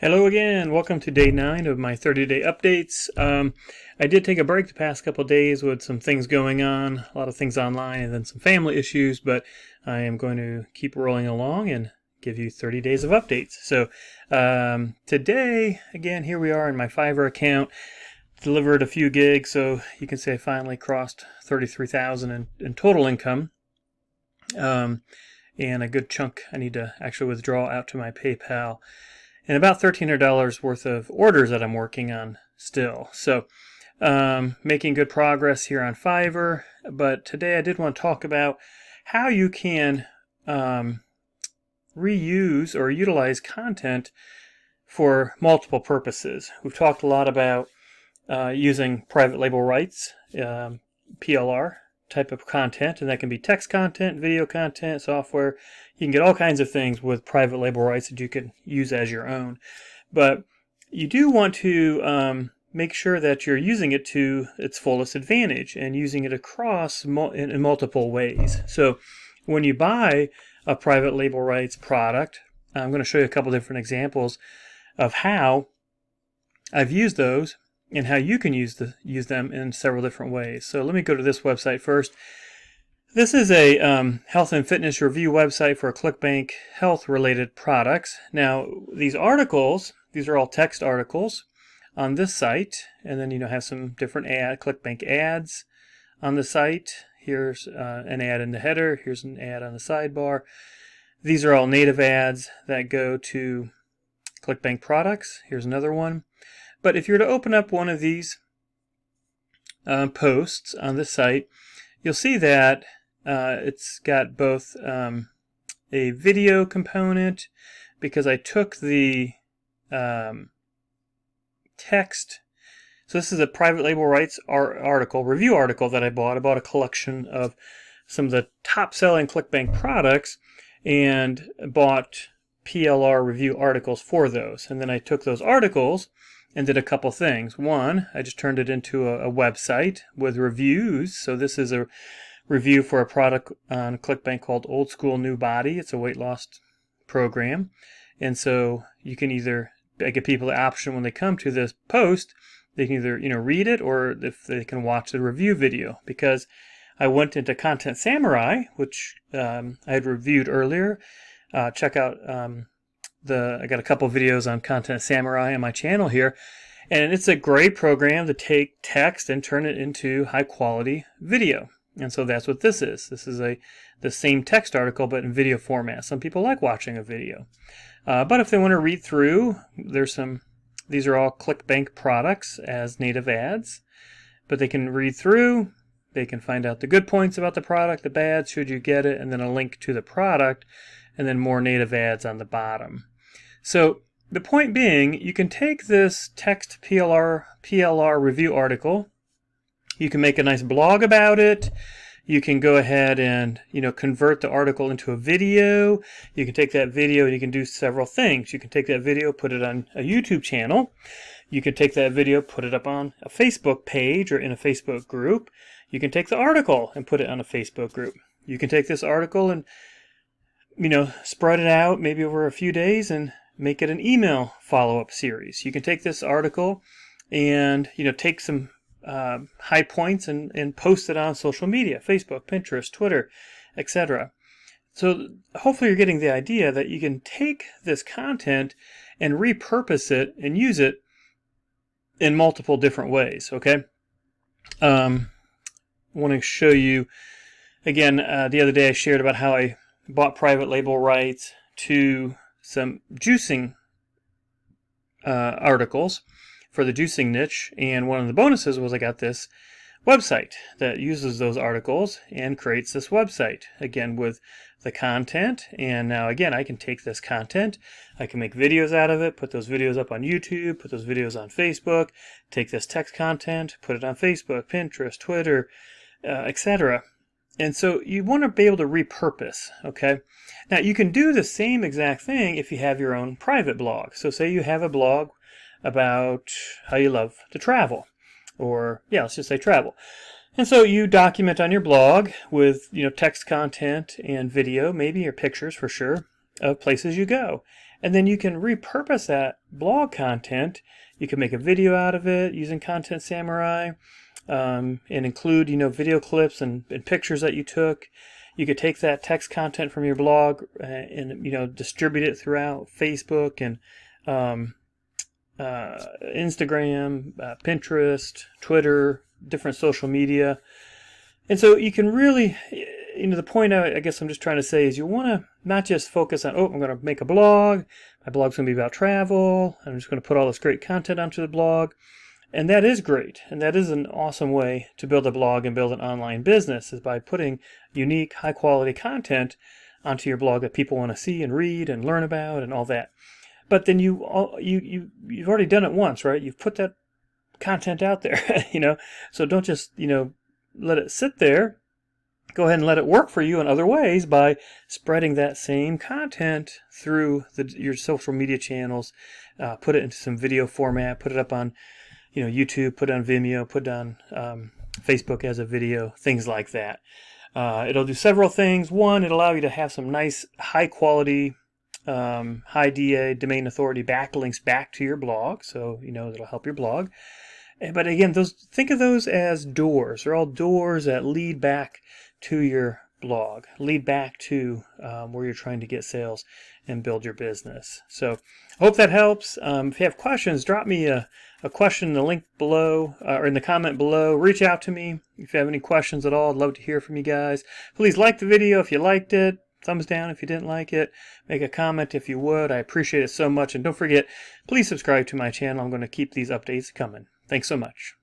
Hello again. Welcome to day 9 of my 30-day updates. I did take a break the past couple of days with some things going on, a lot of things online, and then some family issues, but I am going to keep rolling along and give you 30 days of updates. So today, again, here we are in my Fiverr account. Delivered a few gigs, so you can say I finally crossed 33,000 in total income. And a good chunk I need to actually withdraw out to my PayPal. And about $1,300 worth of orders that I'm working on still. So making good progress here on Fiverr. But today I did want to talk about how you can reuse or utilize content for multiple purposes. We've talked a lot about using private label rights, PLR type of content, and that can be text content, video content, software. You can get all kinds of things with private label rights that you can use as your own. But you do want to make sure that you're using it to its fullest advantage and using it across in multiple ways. So when you buy a private label rights product, I'm going to show you a couple different examples of how I've used those and how you can use them in several different ways. So let me go to this website first. This is a health and fitness review website for ClickBank health-related products. Now, these articles, these are all text articles on this site, and then have some different ClickBank ads on the site. Here's an ad in the header. Here's an ad on the sidebar. These are all native ads that go to ClickBank products. Here's another one. But if you were to open up one of these posts on the site, you'll see that it's got both a video component, because I took the text. So this is a private label rights review article that I bought. I bought a collection of some of the top selling ClickBank products and bought PLR review articles for those. And then I took those articles and did a couple things. One, I just turned it into a website with reviews. So this is a review for a product on ClickBank called Old School New Body. It's a weight loss program. And so you can either give people the option when they come to this post, they can either read it, or if they can watch the review video. Because I went into Content Samurai, which I had reviewed earlier. Check out I got a couple videos on Content Samurai on my channel here, and it's a great program to take text and turn it into high quality video. And so that's what this is. This is the same text article but in video format. Some people like watching a video, but if they want to read through, these are all ClickBank products as native ads, but they can read through. They can find out the good points about the product, the bad, should you get it, and then a link to the product, and then more native ads on the bottom. So the point being, you can take this text PLR review article, you can make a nice blog about it, you can go ahead and convert the article into a video, you can take that video and you can do several things. You can take that video, put it on a YouTube channel, you can take that video, put it up on a Facebook page or in a Facebook group, you can take the article and put it on a Facebook group. You can take this article and spread it out maybe over a few days and make it an email follow-up series. You can take this article and take some high points and post it on social media, Facebook, Pinterest, Twitter, etc. So hopefully you're getting the idea that you can take this content and repurpose it and use it in multiple different ways. Okay. I want to show you again. The other day I shared about how I bought private label rights to some juicing articles for the juicing niche, and one of the bonuses was I got this website that uses those articles and creates this website again with the content. And now again, I can take this content, I can make videos out of it, put those videos up on YouTube, put those videos on Facebook, take this text content, put it on Facebook, Pinterest, Twitter, etc. And so you want to be able to repurpose, okay? Now you can do the same exact thing if you have your own private blog. So say you have a blog about how you love to travel, or let's just say travel. And so you document on your blog with text content and video, maybe, or pictures for sure, of places you go. And then you can repurpose that blog content, you can make a video out of it using Content Samurai, and include, video clips and pictures that you took. You could take that text content from your blog and distribute it throughout Facebook and Instagram, Pinterest, Twitter, different social media. And so you can really, the point I guess I'm just trying to say is you want to not just focus on, I'm going to make a blog. My blog's going to be about travel. I'm just going to put all this great content onto the blog. And that is great. And that is an awesome way to build a blog and build an online business, is by putting unique, high quality content onto your blog that people want to see and read and learn about and all that. But then you've already done it once, right? You've put that content out there, So don't just, let it sit there. Go ahead and let it work for you in other ways by spreading that same content through your social media channels. Put it into some video format. Put it up on, YouTube. Put it on Vimeo. Put it on Facebook as a video. Things like that. It'll do several things. One, it'll allow you to have some nice, high quality, high DA domain authority backlinks back to your blog. So that'll help your blog. But again, think of those as doors. They're all doors that lead back to your blog, lead back to where you're trying to get sales and build your business. So I hope that helps. If you have questions, drop me a question in the link below or in the comment below. Reach out to me if you have any questions at all. I'd love to hear from you guys. Please like the video if you liked it. Thumbs down if you didn't like it. Make a comment if you would. I appreciate it so much. And don't forget, please subscribe to my channel. I'm going to keep these updates coming. Thanks so much.